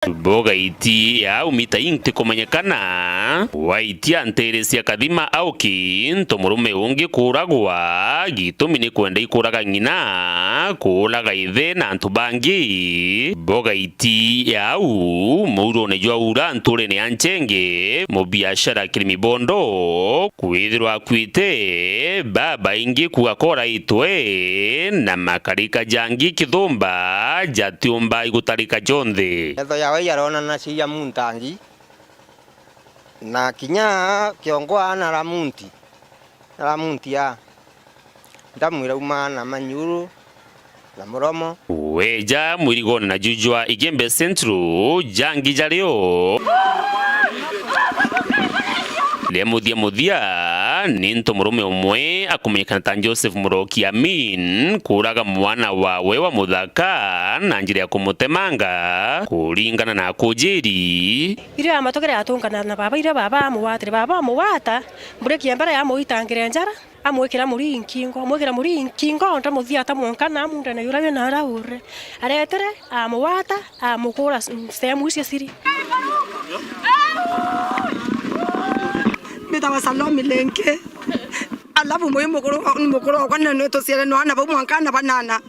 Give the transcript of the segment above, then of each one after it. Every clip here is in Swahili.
Boga iti ya umita inti kumanyekana waiti anteresi ya kadhima au kinto murume ungi kuragwa gitumi ni kwenda ikuraga ngina kulaga ithe na antubangi. Boga iti ya muro nejua ura nture ni anchenge mu biashara kilimi bondo kwithirwa kwite baba ingi kugakora itwe na makarika jangi kithumba jatiumba igutarika jonthe yawe yarona na cia muntangi na kinya kiongoa na ramunti ya ndamwira umana manyuru na muromo weja mwirigona na jujwa Igembe Central jangi jaleo le mudia ninto murume umwe akumenyekana ta Joseph Muroki Amin kuraga mwana wawe wa muthaka na njira ya kumutemanga kuringana na kujiri ire amatokera atungana na baba ire baba amuwata mbureki mbere ya muitangire njara amwekera muri nkingo ndamuthia ta mwankana munda na yurawe na araure aretere amuwata amukura sehemu cia siri Metawa Salome Lenke alafu mukuru kwa nene to siele no ana mwankana banana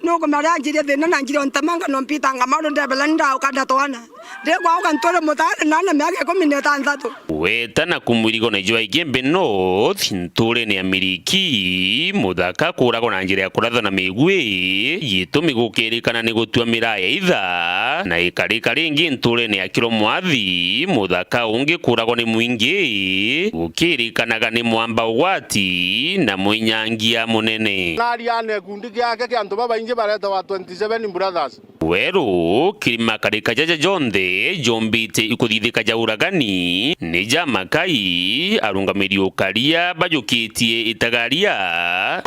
no ko mara njire thina na njire ontamanga no mpitanga maro ndebela nda ukanda twana ndegwa ukantore mutare nana miaka 13 wetana kumwirigo na jwa Igembe no thinture ni Ameriki muthaka kurago na njira ya kuratha na migwi yitumi gukirikana ni gutua miraya itha na ikarika ringi nture ni akiro mwathi muthaka ungi kurago ni mwingi gukirikanaga ni mwamba ugwati na mwinyangia munene nariane kundi yake kyantu baba inje bareta wa 27 brothers weru kirima karika jaja jonthe jombite ikuthithika ja uragani ni jama kai arungamiri ukaria bajukitie itagaria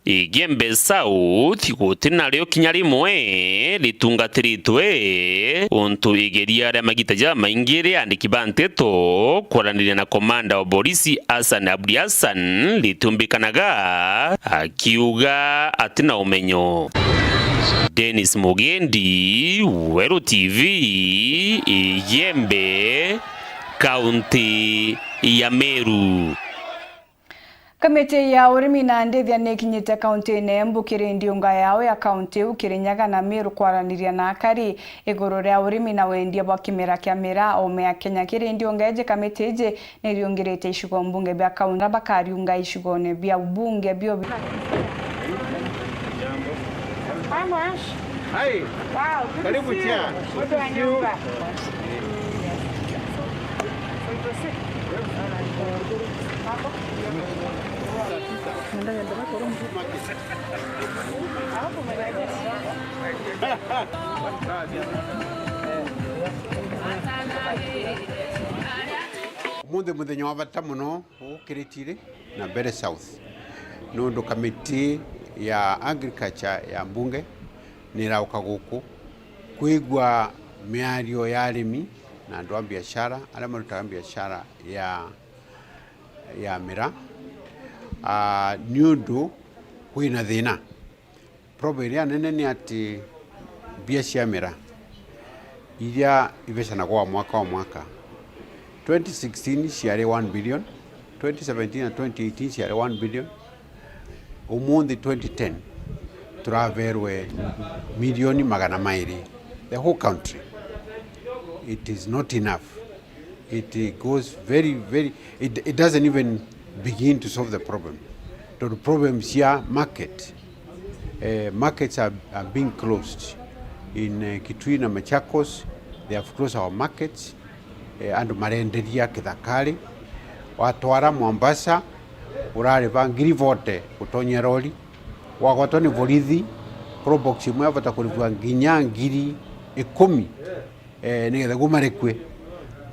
Igembe South gutina ryo kinya rimwe ritungatiritwe untu igeria ria magita ja maingire andiki banteto kwaraniria na komanda wa polisi Hassan Abdi Hassan litumbikanaga akiuga atina umenyo. Dennis Mugendi, Weru TV, Igembe, County ya Meru. Kamiti ya urimi na ndithia nikinyite kaunti Embu kirindiunga yawe ya kaunti Kirinyaga na Meru kwaraniria na akari iguru ria urimi na wendia bwa kimera kia mira ome Kenya kirindiunga eje kamiti eje niriongirete ishugo mbunge bya kaunti bakariunga ishugone bya ubunge byo Hi. Wow. Karibu tia. Muthenya wa bata muno ukiritire na Mbere South nondo kamiti ya agriculture ya mbunge nirauka guku kuigwa miario ya arimi na andu a biashara aria marutaga biashara ya mira niundu kwina thina problem ya nene ni ati biashara mira iria iveshana kwa mwaka 2016 ciari 1 billion 2017 na 2018 ciari 1 billion umuthi 2010 turaverwe milioni magana mairi the whole country. It is not enough. It goes it doesn't even begin to solve the problem. The problems here market markets are being closed in Kitui na Machakos. They have closed our markets and marenderia Kithakari watwara Mombasa urare vangiri vote utonye roli wagotoni borithi probox imwe bata kurivwa nginya ngiri 10 nigetha gumarekwe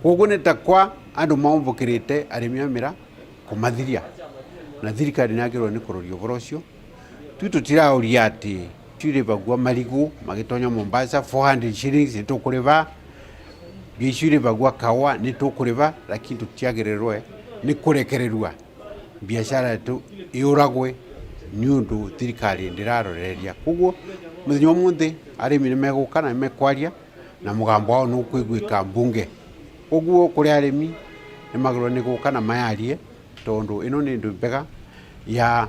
koguo netakwa andu maumbukirite arimi amira kumathiria na thirikari nagirwo ni kurorio borocio tututiraũria ati tire bagwa marigu magitonya Mombasa 400 shillings nitukureva bishire bagwa kawa nitukureva lakini tutiagererwe ni kurekererwa biashara yetu iuragwe niundu thirikari ndiraroreria kuguo muthenya umuthi arimi nimegukana nimekwaria na mugambo wao nukwiguika mbunge kuguo kuri arimi nimagirwo ni gukana mayarie tondu ino ni ndu mbega ya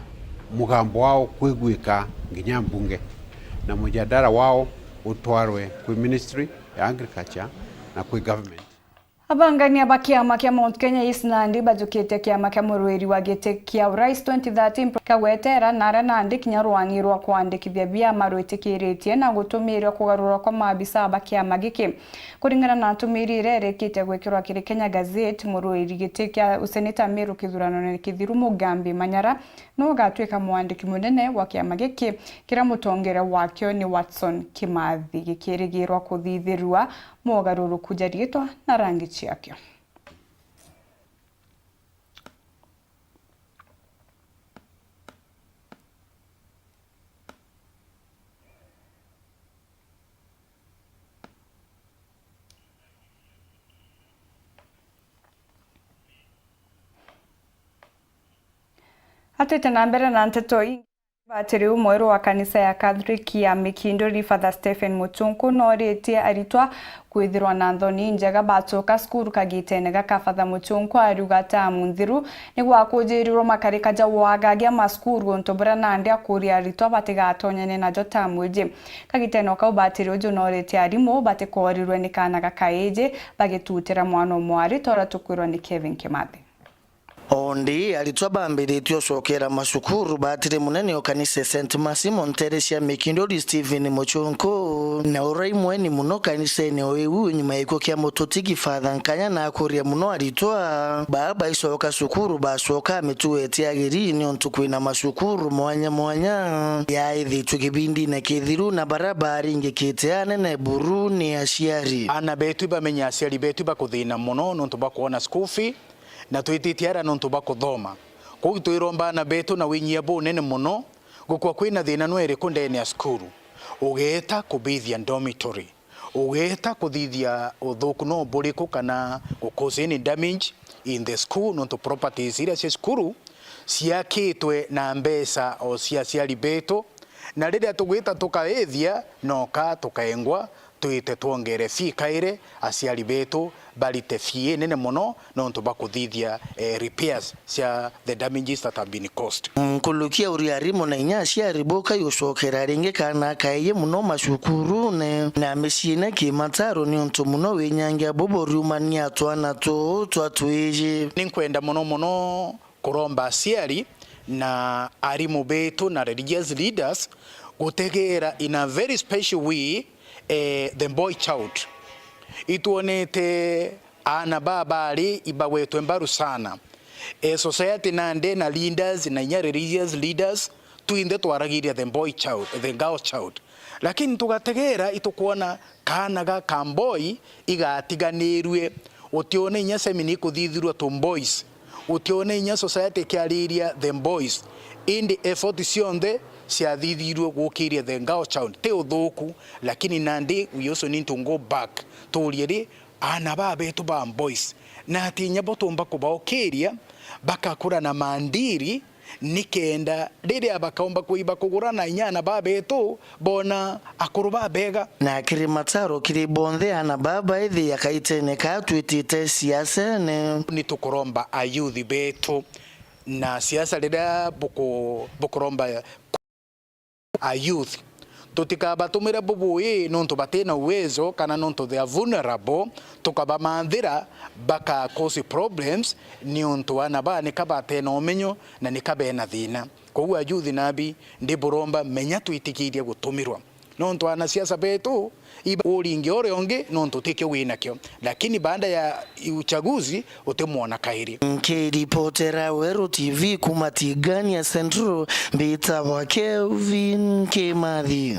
mugambo wao kwiguika nginya mbunge na mujadala wao utwarwe kwi Ministry ya Agriculture na kwi government. Abangania ba kiama kia Mount Kenya East Nandi bajukite kiama kia murweri wa gite kia urais 2013 kawetera nara Nandi kinya rwangirwa kwandikithia biama rwitikiretie na gutumirwa kugarura kwa maabisa ba kiama giki kuringana na tumirire rekite gwekirwa kiri Kenya Gazette murweri gite kia useneta Meru Kithurano na Kithiru Mugambi Manyara no gatwika mwandiki munene wa kiama giki kira mutongera wakyo ni Watson Kimathi gikirigirwa kuthithirwa mugaruru kujaritwa na rangi chiakyo. Atete na mbere na nteto batiri umweru wa kanisa ya Catholic ya Mikindori Father Stephen Muchunku no rĩtie aritwa kwithirwa na thoni njega bacoka skuru kagitenega ka Father Muchunku aruga tamu nthiru ni gwakujirirwo makarika jawagagia maskuru ntobura Nandi akuria aritwa batigatonyane na jotamu ije kagiteno kau batiri uju no rĩtie arimo batikorirwe ni kana gakaeje bagitutira mwana mwari tora tukwirwa ni Kevin Kimathi. Ondi alitwa bambirĩtio cokera masukuru batire munene okanise St. Masimon Teresia Mikindori Stephen Muchunku na urai mweni muno kanise ne oyu nyuma iko kia mototiki Father Nkanya na akuria muno alitwa baba isoka sukuru basoka metuete agiri ni ontukwina masukuru mwanya ya ithi tukibindi na Kithiru na barabara ingekiteane na buru ni aciari ana betu bamenya aciari betu bakuthina muno nontu bakuona school fee na twititiara nontu bakuthoma koguo twiromba na betu na winyia bo nene muno gukwa kwina thina nwere kundene ya skuru ugeta kubithia dormitory ugeta kuthithia uthuku no buriku kana cause any damage in the school nontu properties ira cia skuru ciakitwe na mbesa o cia ciari betu na riria tugwita tukaethia noka tukaengwa tuite tuongere fee kaire aciari betu balite fee nene muno nontu bakuthithia repairs cia the damages that have been caused. Nkulukia uriarimo na inya aciari boka yocokera ringi kana kaiye muno macukuru na meciina kimataro ni ontu muno winyangia boboriumania twana twatwije ninkwenda muno kuromba aciari na arimu betu na religious leaders gutegera in a very special way the boy child ituonete ana baba ali ibawetwe mbaru sana society Nandi na leaders na inya religious leaders tuinde twaragiria the boy child the girl child lakini tugategera itukuona kana ga kamboy igatiganirwe utione inya semini kuthithirwa to boys utione inya society kiariria the boys in the effort cionde ciathithirwe gukiria the girl child te uthuku lakini Nandi we also need to go back tulieri ana babetu ba boys na atinya botomba kubaokeria bakakura na mandiri nikenda riria bakaomba kuiba kugurana inyana babetu bona akuruba bega na kirimataro kiri bonthe ana baba ithi yakaitene ka twitite siasa ni tukuromba ayuthi betu na siasa riria bukuromba a youth tutikabatumira bubui nontu batena uwezo kana nontu they are vulnerable tukabamandira baka cause problems ni ontu ana ba ni kabatena omenyo na ni kabena thina koguo youth nabi ndi buromba menya twitikirie gutumirwa nontu ana siasa betu iba uringi ore onge nontu tike winakyo lakini baada ya uchaguzi utemwona kairi Reportera Weru TV kumatigani ya Central mbita wa Kevin Kimathi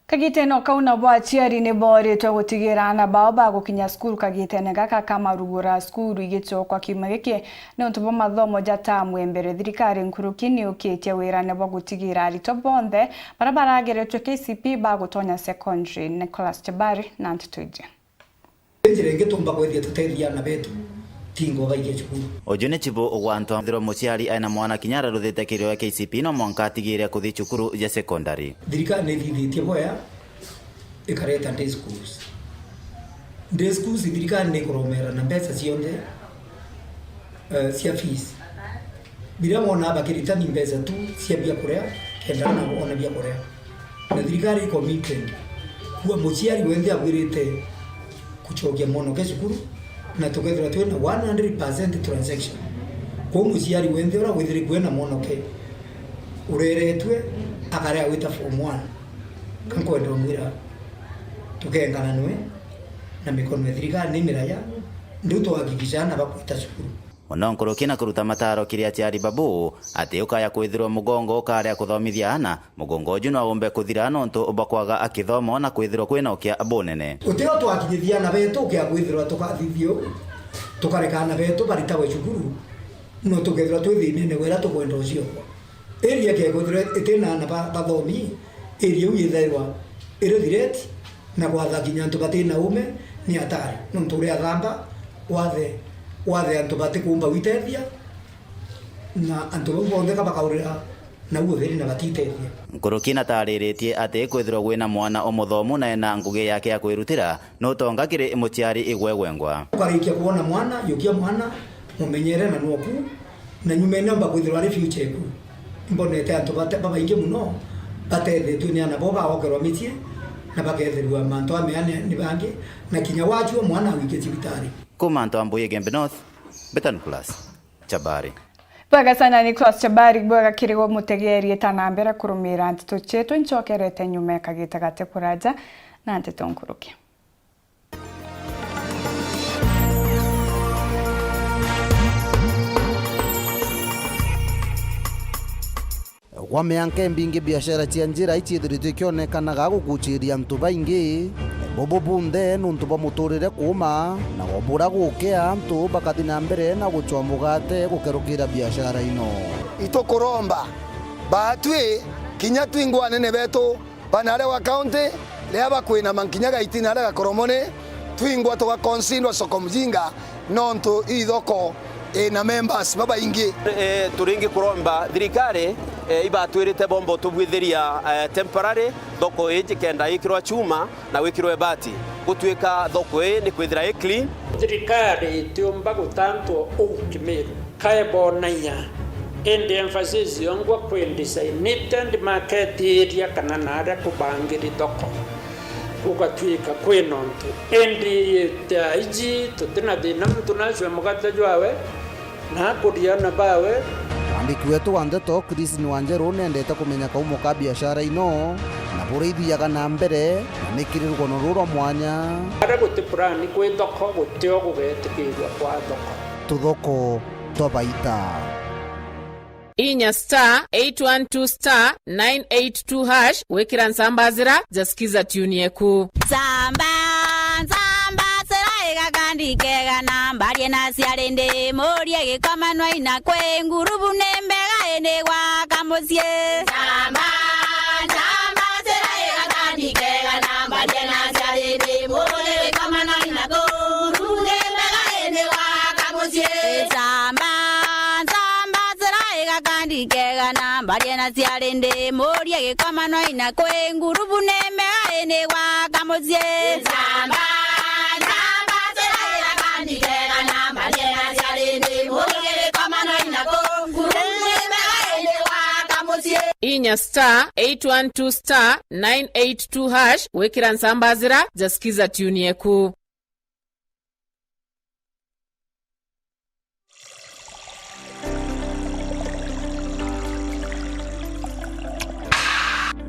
kagiteno kauna bwachiari ni boretwa gutigira ana bao bagukinya skuru kagitene gaka kamarugura skuru igicokwa kimagike nontu bo mathomo jatamu embere thirikari nkurukini ukitia wira ne gutigira arito bonthe barabara geretwe KCP bagutonya secondary Nicholas Chabari na ntutuje njire ngitumba kwethia tutethia na betu tingo baige chukuru ojune chibo ogwanto ndiro muciari aina mwana kinyara ruthite kirio KCP no mwankatigire kuthi chukuru ya secondary dirika ne thithitie boya ikareta day schools dirika ne kuromera na pesa cionde cia fees bila mona bakirita ni pesa tu cia bia kurea kenda na ona bia kurea na dirika committed kuwa muciari wende agwirite kuchokia mono ke cukuru na tukethira twina 100% transaction kwa muciari wende ora withiri kwena mono ke ureretwe akare awita form 1 kankwenda mwira tukengana nwe na mikono thirikari ni miraya ndio twahakikishana bakwita cukuru ononkoro kina kuruta mataro kiria tiari babu ati ukaya kwithirwo mugongo ukaria kuthomithia ana mugongo uju no ombe kuthira nonto obakwaga akithoma na kwithirwo kwina ukia abonene utio twakithithia na betu ukia kwithirwa tukathithio tukarekana betu baritawe cukuru no tukethirwa twithine ne wera tukwenda ucio area ke kwithirwa itena na bathomi area uyithairwa irithireti na kwatha kinya antu batina ume ni atari no turi athamba wathe antu bati kumba witethia na antu bonde kabakaurira na utheri na batitethia nkurukina tariritie ati kwithirwo gwina mwana omuthomu na ena ngugi yake ya kwirutira no tonga kiri muciari igwegwengwa ukarikia kuona mwana yukia mwana mumenyere na noku na nyumene mba kwithirwa ari future ku mbonete antu baba inge muno batethe tunia na boba okerwa mitie na bakethirwa manto ameane ni bangi na kinya wachu mwana wike cibitari kumanto ambuye Gembe North Betan Plus Chabari Bwaga sana ni Cross Chabari bwaga kirigo mutegeri etanambera kurumira antito chetu nchokerete nyume kagitagate kuraja na antito nkuruke Wameanke mbingi biashara cia njira ichithirite kionekanaga gukuchiria mtu baingi bobo bunde nuntu bamuturire kuma na gobura gukea mtu bakathina mbere na guchwa mugate gukerukira biashara ino itokuromba batwi kinya twingwa nene betu banare wa county lea bakwina mankinyaga itinare gakoromone twingwa to bakonsindwa soko mjinga nontu ithoko na members baba ingi turingi kuromba thirikari ibatwirite bombo tubwithiria temporary thoko iji kenda ikirwa chuma na wikirwe bati gutwika thoko ni kwithira clean thirikari tiumba gutantwo ukimiru kaebo nanya ende emphasis yongwa designated market area kana nare kubangiri thoko ugatwika kwinontu endi taiji tutina thina mtu nacwe mugate jwawe na kuriana bawe wandiki wetu wa Ndeto Chris Nwanjeru nendete kumenya kaumo ka biashara ino na burithiaga na mbere na nikirirwo no ruro mwanya ara guti plan kwi thoko gutio gugetikirwa kwa thoko tuthoko tobaita inya *812*982# wekira nsambazira jasikiza tune yeku samba sera gandikega nambarie na ciarinde murie gikamanwa ina kwe ngurubu nembega ene gwa kamucie samba sera gandikega nambarie na ciarinde murie gikamanwa ina kwe ngurubu nembega ene gwa kamucie samba kega nambarie na ciarinde murie gikamanwa ina kwe ngurubu nembega ene gwa kamucie samba inya *812*982# wekira nsambazira jasikiza tune yeku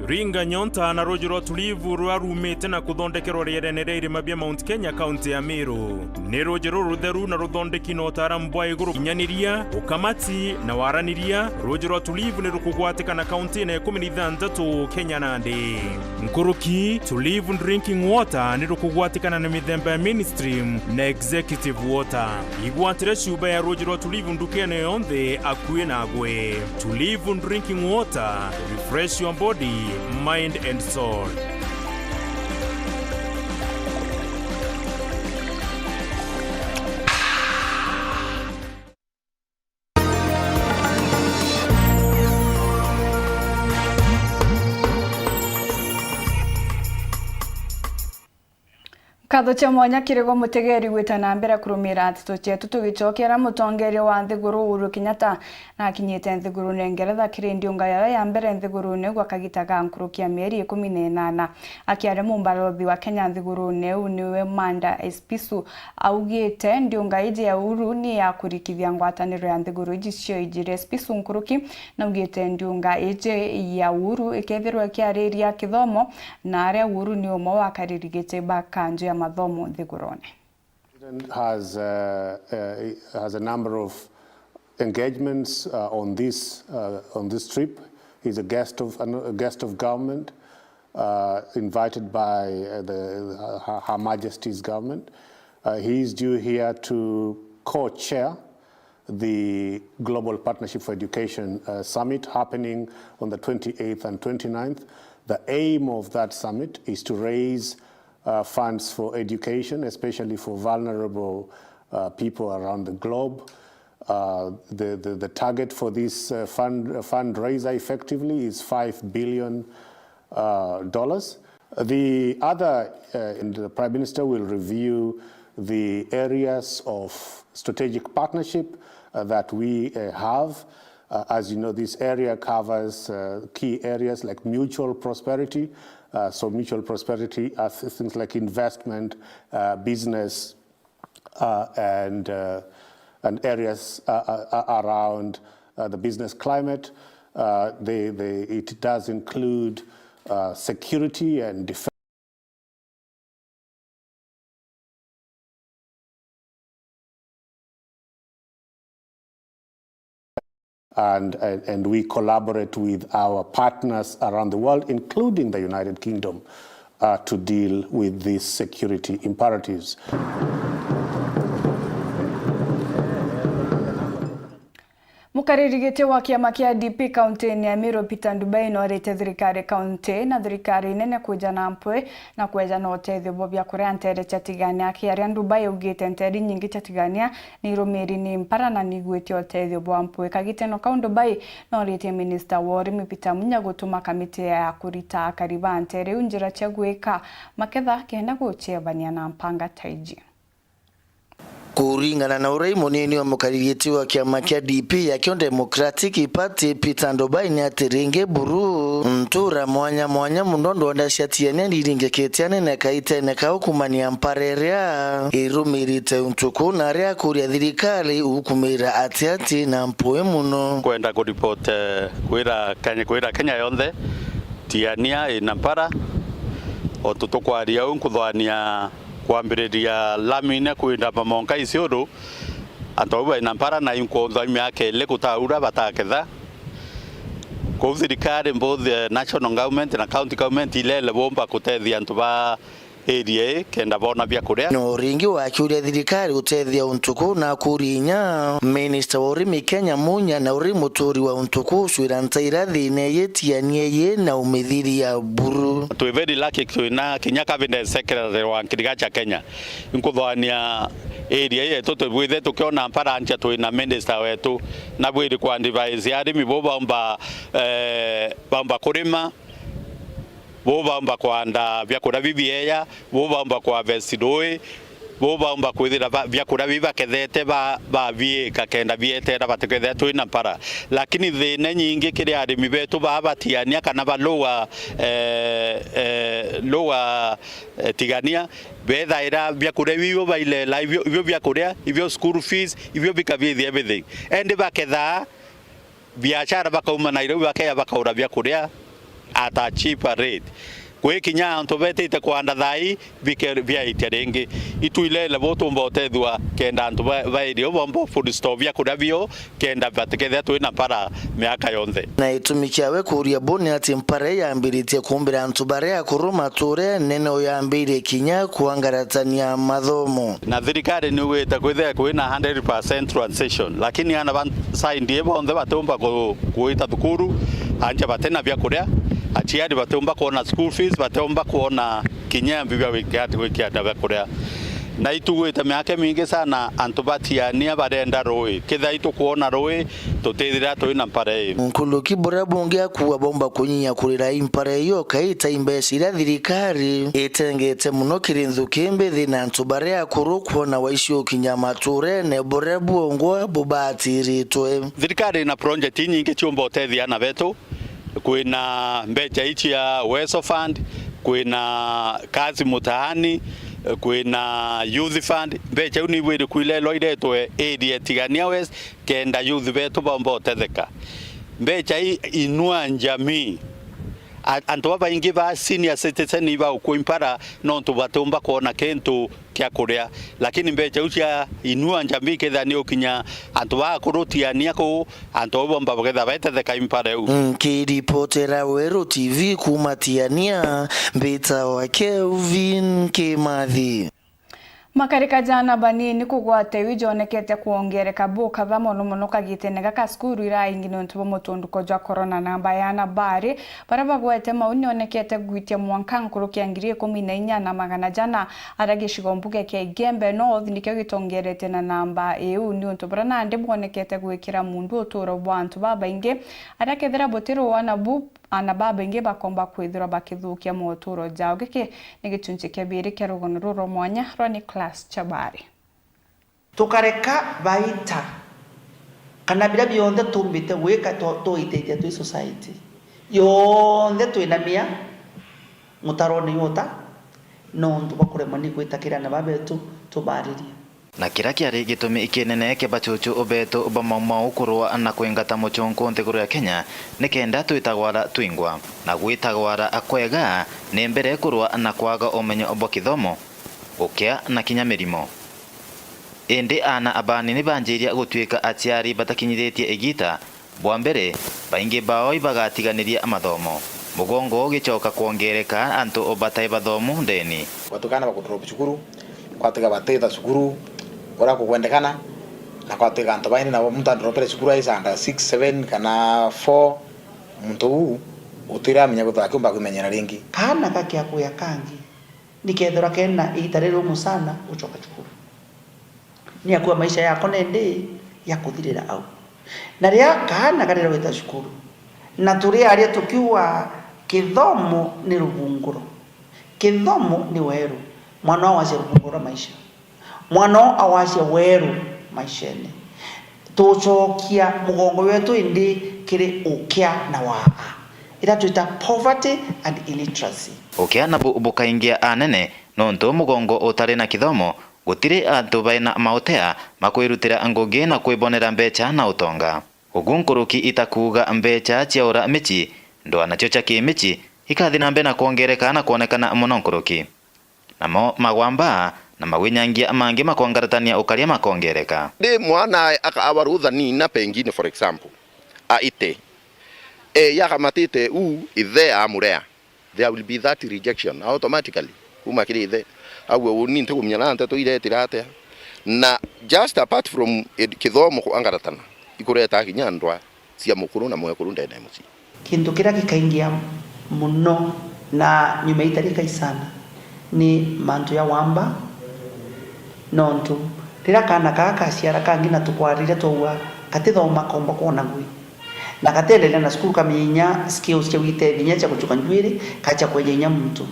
Ringa nyonta na rojiro tulivu rwarumite na kuthondekerwo rierene riri mabia Mount Kenya county ya Meru ni rojiro rutheru na ruthondeki no taaramu bwa iguru inyaniria ukamati na waraniria rojiro tulivu ni rukugwatika na county na 16 Kenya nandi nkuruki tulivu drinking water ni rukugwatika na mithemba ya mainstream na executive water igwatire shuba ya rojiro tulivu ndukene yonthe akue na agwe tulivu drinking water refresh your body, mind and soul. Katho cha mwanya kirego mutegeri gwitana mbere kurumira atito chetu tugicokera mutongerio wa Nthiguru Uhuru Kenyatta na kinyite Nthiguru nengeretha kirindiunga yayo ya mbere Nthiguru ne gwa kagitaga nkurukia mieri 18 akiare mumbalothi wa Kenya Nthiguru neu niwe Manda Espisu augite ndiunga iji ya Uhuru ni ya kurikithia ngwataniro ya Nthiguru icio ijire Espisu nkuruki na ugite ndiunga iji ya Uhuru ikethirwa kiariria kithomo na aria Uhuru ni umo wa karirigite bakanjo ya mathomo Nthigurone. Has a number of engagements on this trip. He's a guest of government, invited by Her Majesty's government. He is due here to co-chair the Global Partnership for Education Summit happening on the 28th and 29th. The aim of that summit is to raise funds for education, especially for vulnerable people around the globe. The target for this fundraiser effectively is $5 billion. The other, the Prime Minister will review the areas of strategic partnership that we have. As you know, this area covers key areas like mutual prosperity. So mutual prosperity are things like investment, business, and areas around the business climate. It does include security and defense. And we collaborate with our partners around the world, including the United Kingdom, to deal with these security imperatives. Mukaririgite wa kiama kia DP kaunti ni Amiro Peter Ndubai no rete thirikari kaunti na thirikari nene kuja na mpwe na kueja na utethio bobia kuria ntere chatigania akiaria Ndubai ugite nteri nyingi chatigania ni rumiri ni mpara na niguite utethio bwa mpwe kagite no ka Ndubai no rete minister wa urimi Peter Munya gutuma kamiti ya kurita kariba ntere unjira cha gwika maketha kenda guchebania na mpanga taiji. Kuringana na urai munini wa mukaririeti wa kiama kia DP ya Kio Democratic Party Peter Ndubai ni atiringe buru ntura mwanya mundondo wandashatiania niringe ketiane na kaite na kaukumania mparerea irumirite untuku na rea kuria thirikari ukumira atiati na mpoe muno kwenda kuripot kwira Kenya yonthe tiania inampara otutukwaria unkuthwania kwambiriria lamine kwenda pamonka isioro antoba inampara na inkonza myake le kutaura bataketha ko thirikari both the national government na county government ile bomba kutethia antuba area kenda bona bya kuria no ringi wa kiuria thirikari utethia untuku na kurinya minister wa urimi Kenya Munya na uri muturi wa untuku swira ntairathi ne yetianie ye na umithiri ya buru to very lucky kwina Kenya cabinet secretary wa Kirigacha Kenya inkuthwania area yetu twithe tukiona mpara nja twina minister wetu na bwiri kwa device ya arimi bobamba kurima bobamba kwanda byakura bibieya bobamba kwa vestidoi bobamba kwithira byakura bibakethete bieka kenda bietera batekethe twina mpara lakini thina nyingi kiri arimi betu babatiania kana balowa tigania bethaira byakura bibyo bailela ibyo byakura ibyo school fees ibyo bikabithi everything ende baketha biashara bakauma Nairobi bakaya bakaura byakura at a cheaper rate. Kwe kinya antobete ite kwanda thai bia iterengi ituile le boto mbote dua kenda antoba vairio bombo food store bia kudabio kenda batekethe twina para miaka yonthe na itumikiawe kuria boni ati mpare yambiritie kumbira antubare ya kuruma ture nene yambire kinya kuangaratania mathomo na thirikari ni weta kwithia kwina 100% transition lakini ana ban sign die bonthe batomba kuita thukuru anja batena bia kuria achiadi batomba kuona school fees batomba kuona kinyambi bya wikati wikiada bakuria na ituguite miaka mingi sana antu batiania barenda roi kitha itukuona roi tutithira twina mpare Nkuluki bora bunge akuwa bomba kunyinya kurira impare yo kaita imbesira thirikari itengete muno kirinzu kimbe thina antu bare akuru kuona waisho kinyamature ne bora bungo bubatiritwe thirikari na project nyingi ciomba utethia na betu kwina mbecha ichi ya Weso Fund, kwina kazi mutahani, kwina youth fund. Mbecha uni wiri kuilelo iretwe area tigania west kenda youth betu bomba utetheka. Mbecha inua njamii antu baingi ba senior citizen iba ukuimpara no tubatomba kuona kento kya kuria lakini mbecha ucia inua njamii ketha ni ukinya antu ba kurutiania ko antu bomba bagetha betetheka impara u kiripotera Weru TV kumatiania mbita wa Kelvin Kimathi. Makarika jana banini kugwate wijonekete kuongereka boka bamono mono kagitene gaka skuru ira ingino ntubo motonduko jwa corona namba yana bari barabagwete maunionekete gwitia mwankankuru kiangirie 14 na magana jana aragishigo ke Gembe North nikyo gitongerete na namba EU ni ntobra na ndibonekete gwikira mundu otoro bwantu baba inge arakethera botiro wana bu ana baba inge bakomba kwithira bakithukia motoro jao gike nigicunci kebiri kerugono ruro mwanya roni class chabari tukareka baita kana bila bionde tumbite weka to iteje tu society yonde tuinamia mutaroni yota no ndubakure mani kwitakira na babetu tubariria na kira kiari gitumi ikinene ke bachuchu obeto obamamau kurwa na kwengata muchonko nteguru ya Kenya nikenda twitagwara twingwa na gwitagwara akwega ni mbere kurwa na kwaga omenyo obokithomo ukia na kinyamirimo ende ana abani ni banjiria gutwika atiari batakinyiretie egita bwa mbere baingi bao ibagatiganiria amathomo mugongo gichoka kuongereka antu obatai bathomo ndeni watukana bakudrop chukuru kwatega bateta chukuru ora kukwendekana na kwatega antu baini na mtu andropere chukuru aisanga 6 7 kana 4 mtu utira minya guthakumba kumenyera ringi kana kakia kuya kangi nikethora kena itarero musana uchoka chukuru ni akuwa maisha yako nende ya kuthirira au na ria kana karero wita chukuru na turia aria tukiwa kithomo ni rubunguro kithomo ni weru mwana wa rubunguro maisha mwana awacia weru maishene tuchokia mugongo wetu indi kiri ukia na waa ira tuita poverty and illiteracy ukia na bukaingia anene no ndo mugongo utari na kithomo gutiri antu baina mautea makwirutira ngoge na kwibonera mbecha na utonga ugunkuruki itakuga mbecha ciaura michi ndo anachocha kimichi ikathi nambe na kuongereka na kuonekana mononkuruki namo magwamba na mawinyangia mangi makongaratania ukaria makongereka de mwana akawarudha ni na pengine for example aite yakamatite ithe amurea there will be that rejection automatically umakiri ithe awe ni nte kumnyana nte to iretirate na just apart from kithomo kuangaratana ikureta kinyandwa cia mukuru na mwekuru ndene muci kintu kira kikaingia muno na nyumeitarika isana ni mantu ya wamba nontu rira kana kaka ciara kangi na tukwarire twa katithoma komba kuona ngui na katendelea na skulu kaminya skills cha wite binya cha kuchuka njwiri kacha kwenya mtu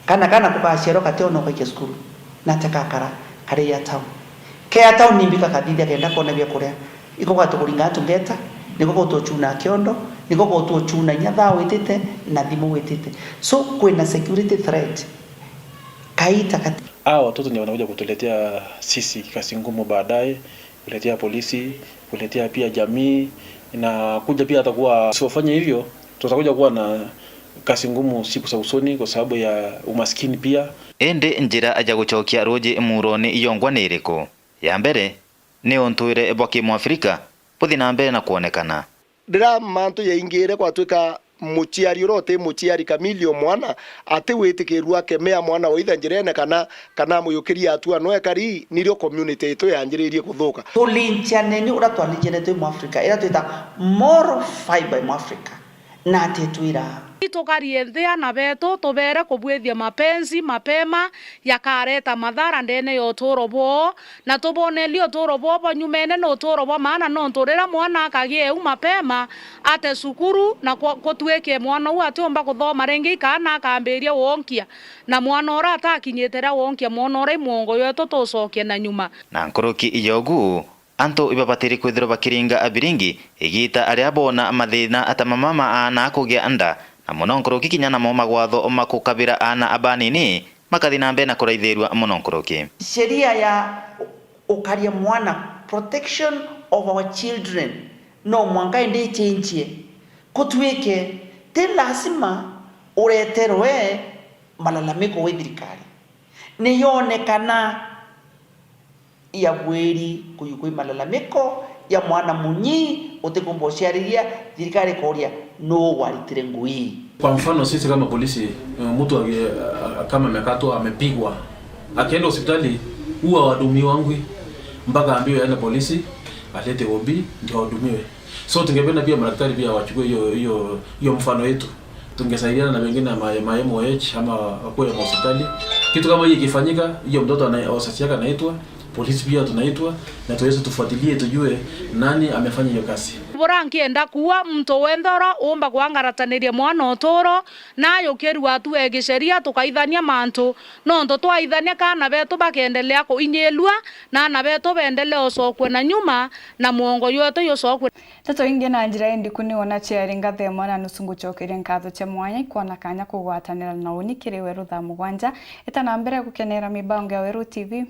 kana kukaciaro kateona kwa skulu na takakara kare ya town ke ya town nimbika kadidi akaenda kuona bia kuria iko kwa tukuringa tungeta niko kwa tuchuna kiondo niko kwa tuchuna nyatha witite na thimu witite so kwena security threat kaita kati watoto ndio wanakuja kutuletea sisi kazi ngumu baadaye kuletea polisi kuletea pia jamii na kuja pia atakuwa usifanye hivyo tutakuja kuwa na kazi ngumu siku za usoni kwa sababu ya umaskini pia ende njira aja guchokia roje muroni iyongwa niriko ya mbere ni ontuire eboki mu Afrika puthi na mbere na kuonekana ndira mantu yaingire kwatuika muchiari rote muchiari kamilio mwana ati witikirwa kemea mwana waitha njirene kana muyukiria atua no ekari nirio community ito yanjiririe kuthuka tulinchane ni uratwanijene tu mu Afrika ira tuita moral fiber mu Afrika na tetwira tukariethia na beto tubere kubwithia mapenzi mapema yakareta madhara ndene yo torobo na tubonelio torobo banyumene no torobo maana no nturira mwana akagie mapema ate sukuru na kutweke mwana u atomba kuthoma rengi kana akambiria wonkia na mwana ora atakinyetera wonkia mwana ora mwongo yetu tucokie na nyuma na nkoroki iyogu anto ibabatiri kwithiro bakiringa abiringi igita aria bona mathina atamamama ana kugia anda na muno nkoroki kinyana mo magwatho makukabira ana abanini makathina mbe na kuraithirwa muno nkoroki sheria ya ukaria mwana protection of our children no mwanga inde change kutwike te lazima ureterwe malalamiko we thirikari ni yonekana ya bweri kuyukui malalamiko ya mwana munyi utekumboshariria thirikari koria no walitire ngui. Kwa mfano sisi kama polisi, mtu kama amekatwa amepigwa akienda hospitali huwa wadumi wangu mpaka ambiwe aende polisi alete obi ndio wadumiwe. So tungependa pia madaktari pia wachukue hiyo mfano yetu. Tungesaidiana na wengine ma MOH ama kwa hospitali. Kitu kama hiki kifanyika, hiyo mtoto wasasi yake anaitwa polisi pia tunaitwa na tuweze tufuatilie tujue nani amefanya hiyo kazi. Bora nkienda kuwa mto wendoro umba kwangaratanĩria mwana otoro nayo keru watu egisheria tukaithania mantu no ndo twaithania kana betu bakendelea kuinyelwa na na betu bendelea osokwe na nyuma na muongo yote yosokwe tato inge na njira indi kuni ona charinga themo na nusungu chokire nkatho cha mwanya kuona kanya kugwatanira na unikire weru tha mugwanja eta na mbere gukenera mibango ya Weru TV.